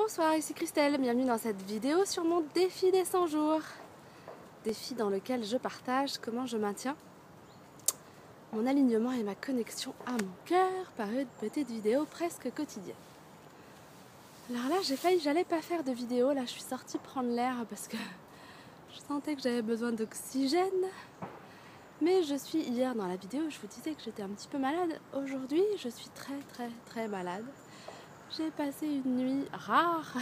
Bonsoir, ici Christelle, bienvenue dans cette vidéo sur mon défi des 100 jours. Défi dans lequel je partage comment je maintiens mon alignement et ma connexion à mon cœur par une petite vidéo presque quotidienne. Alors là, j'ai failli, j'allais pas faire de vidéo, là je suis sortie prendre l'air parce que je sentais que j'avais besoin d'oxygène. Mais je suis hier dans la vidéo, je vous disais que j'étais un petit peu malade. Aujourd'hui, je suis très malade. J'ai passé une nuit rare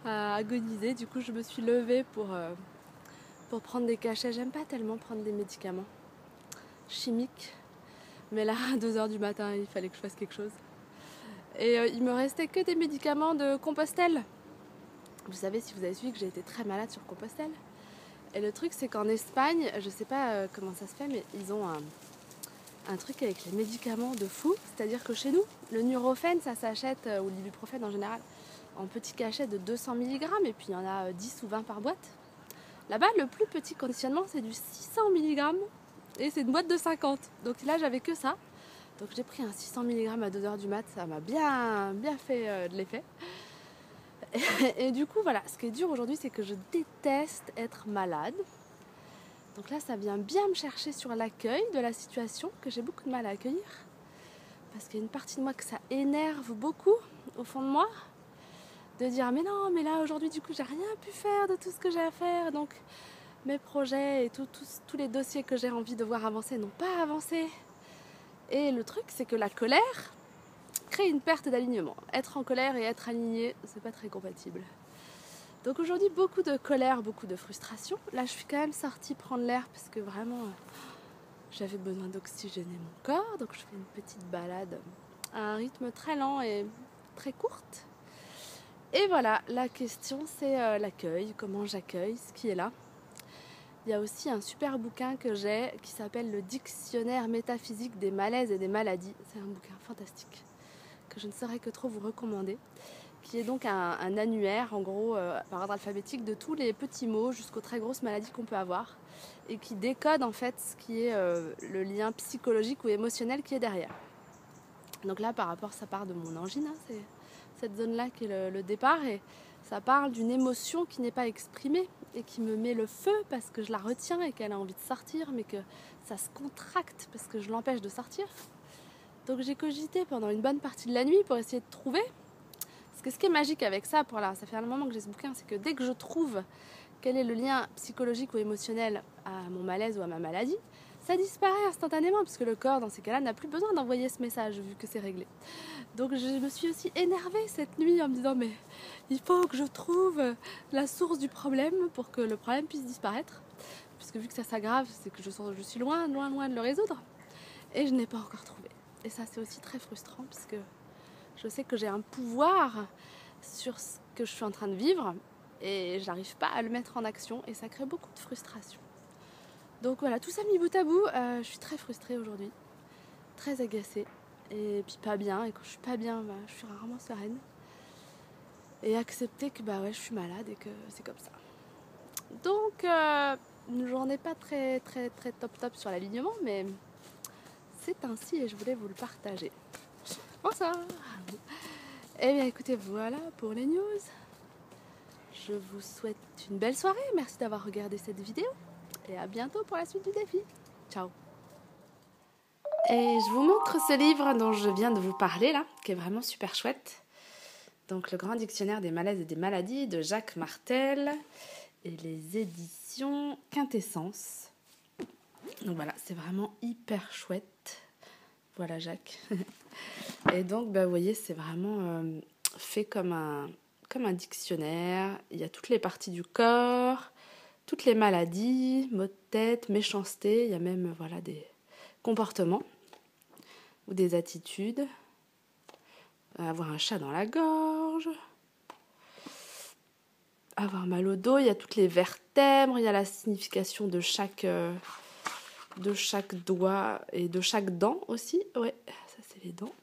à agoniser, du coup je me suis levée pour prendre des cachets. J'aime pas tellement prendre des médicaments chimiques, mais là à 2h du matin il fallait que je fasse quelque chose. Et il me restait que des médicaments de Compostelle. Vous savez, si vous avez suivi, que j'ai été très malade sur Compostelle. Et le truc c'est qu'en Espagne, je sais pas comment ça se fait, mais ils ont un truc avec les médicaments de fou, c'est-à-dire que chez nous, le Nurofen, ça s'achète, ou l'ibuprofène en général, en petits cachets de 200 mg, et puis il y en a 10 ou 20 par boîte. Là-bas, le plus petit conditionnement, c'est du 600 mg, et c'est une boîte de 50. Donc là, j'avais que ça. Donc j'ai pris un 600 mg à 2h du mat, ça m'a bien fait de l'effet. Et du coup, voilà, ce qui est dur aujourd'hui, c'est que je déteste être malade. Donc là, ça vient bien me chercher sur l'accueil de la situation que j'ai beaucoup de mal à accueillir. Parce qu'il y a une partie de moi que ça énerve beaucoup, au fond de moi, de dire mais non, mais là aujourd'hui du coup j'ai rien pu faire de tout ce que j'ai à faire. Donc mes projets et tous les dossiers que j'ai envie de voir avancer n'ont pas avancé. Et le truc, c'est que la colère crée une perte d'alignement. Être en colère et être aligné, c'est pas très compatible. Donc aujourd'hui, beaucoup de colère, beaucoup de frustration. Là, je suis quand même sortie prendre l'air parce que vraiment, j'avais besoin d'oxygéner mon corps. Donc je fais une petite balade à un rythme très lent et très courte. Et voilà, la question c'est l'accueil, comment j'accueille ce qui est là. Il y a aussi un super bouquin que j'ai qui s'appelle Le Dictionnaire métaphysique des malaises et des maladies. C'est un bouquin fantastique que je ne saurais que trop vous recommander, qui est donc un annuaire, en gros, par ordre alphabétique, de tous les petits mots jusqu'aux très grosses maladies qu'on peut avoir, et qui décode en fait ce qui est le lien psychologique ou émotionnel qui est derrière. Donc là, par rapport, ça part de mon angine, hein, c'est cette zone-là qui est le départ, et ça parle d'une émotion qui n'est pas exprimée et qui me met le feu parce que je la retiens et qu'elle a envie de sortir, mais que ça se contracte parce que je l'empêche de sortir. Donc j'ai cogité pendant une bonne partie de la nuit pour essayer de trouver. Parce que ce qui est magique avec ça, ça fait un moment que j'ai ce bouquin, c'est que dès que je trouve quel est le lien psychologique ou émotionnel à mon malaise ou à ma maladie, ça disparaît instantanément, parce que le corps, dans ces cas-là, n'a plus besoin d'envoyer ce message, vu que c'est réglé. Donc je me suis aussi énervée cette nuit en me disant, mais il faut que je trouve la source du problème pour que le problème puisse disparaître. Puisque vu que ça s'aggrave, c'est que je suis loin de le résoudre. Et je n'ai pas encore trouvé. Et ça, c'est aussi très frustrant, puisque je sais que j'ai un pouvoir sur ce que je suis en train de vivre, et je n'arrive pas à le mettre en action, et ça crée beaucoup de frustration. Donc voilà, tout ça mis bout à bout, je suis très frustrée aujourd'hui, très agacée, et puis pas bien. Et quand je suis pas bien, je suis rarement sereine. Et accepter que je suis malade et que c'est comme ça. Donc une journée pas très top sur l'alignement, mais c'est ainsi et je voulais vous le partager. Bonsoir. Eh bien écoutez, voilà pour les news. Je vous souhaite une belle soirée, merci d'avoir regardé cette vidéo et à bientôt pour la suite du défi. Ciao. Et je vous montre ce livre dont je viens de vous parler là, qui est vraiment super chouette. Donc le grand dictionnaire des malaises et des maladies de Jacques Martel et les éditions Quintessence. Donc voilà, c'est vraiment hyper chouette. Voilà Jacques. Et donc vous voyez, c'est vraiment fait comme un dictionnaire. Il y a toutes les parties du corps, toutes les maladies, maux de tête, méchanceté. Il y a même des comportements ou des attitudes. Avoir un chat dans la gorge, avoir mal au dos, il y a toutes les vertèbres, il y a la signification de chaque doigt et de chaque dent aussi. Ouais, ça c'est les dents.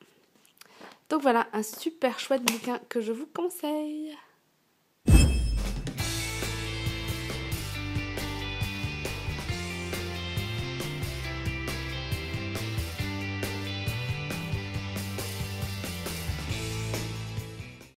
Donc voilà, un super chouette bouquin que je vous conseille.